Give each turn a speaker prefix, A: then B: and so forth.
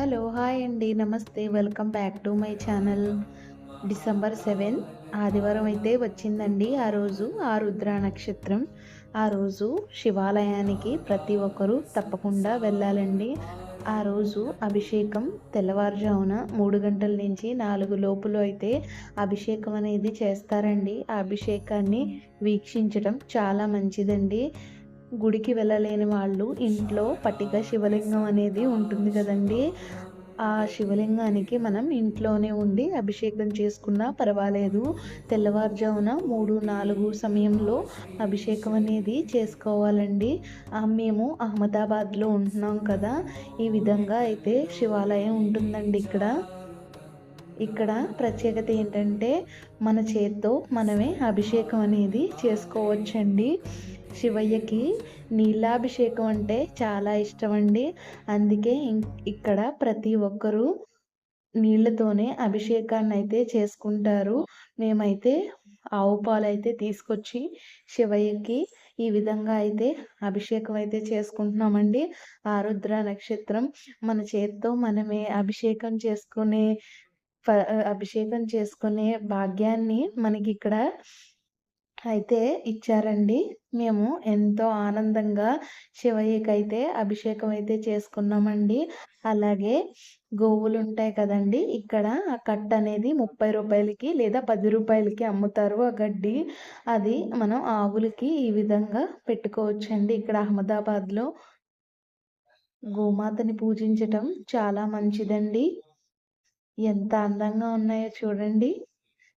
A: Hello! Hi అండి. నమస్తే. Welcome back to my channel. December 7 ఆదివారం అయితే వచ్చిందండి. ఆ రోజు ఆరుద్ర నక్షత్రం. ఆ రోజు శివాలయానికి ప్రతి ఒక్కరూ తప్పకుండా వెళ్ళాలండి. ఆ రోజు అభిషేకం తెల్లవారుజామున 3 గంటల నుంచి 4 లోపులో అయితే అభిషేకం అనేది చేస్తారండి. ఆ అభిషేకాన్ని వీక్షించడం చాలా మంచిదండి. గుడికి వెళ్ళలేని వాళ్ళు ఇంట్లో పట్టిక శివలింగం అనేది ఉంటుంది కదండీ! ఆ శివలింగానికి మనం ఇంట్లోనే ఉండి అభిషేకం చేసుకున్నా పర్వాలేదు. తెల్లవారుజామున 3, 4 సమయంలో అభిషేకం అనేది చేసుకోవాలండి. మేము అహ్మదాబాద్‌లో ఉంటున్నాం కదా! ఈ విధంగా అయితే శివాలయం ఉంటుందండి ఇక్కడ. ఇక్కడ ప్రత్యేకత ఏంటంటే, మన చేత్తో మనమే అభిషేకం అనేది చేసుకోవచ్చండి. శివయ్యకి నీళ్ళాభిషేకం అంటే చాలా ఇష్టమండి. అందుకే ఇక్కడ ప్రతి ఒక్కరూ నీళ్ళతోనే అభిషేకాన్నయితే చేసుకుంటారు. మేమైతే ఆవు పాలైతే తీసుకొచ్చి శివయ్యకి ఈ విధంగా అయితే అభిషేకం అయితే చేసుకుంటున్నామండి. ఆరుద్ర నక్షత్రం మన చేత్తో మనమే అభిషేకం చేసుకునే భాగ్యాన్ని మనకిక్కడ అయితే ఇచ్చారండి. మేము ఎంతో ఆనందంగా శివయ్యకైతే అభిషేకం అయితే చేసుకున్నామండి. అలాగే గోవులుంటాయి కదండీ! ఇక్కడ ఆ కట్టనేది రూ. 30కి లేదా రూ. 10కి అమ్ముతారు ఆ గడ్డి. అది మనం ఆవులకి ఈ విధంగా పెట్టుకోవచ్చండి. ఇక్కడ అహ్మదాబాద్‌లో గోమాతని పూజించటం చాలా మంచిదండి. ఎంత అందంగా ఉన్నాయో చూడండి.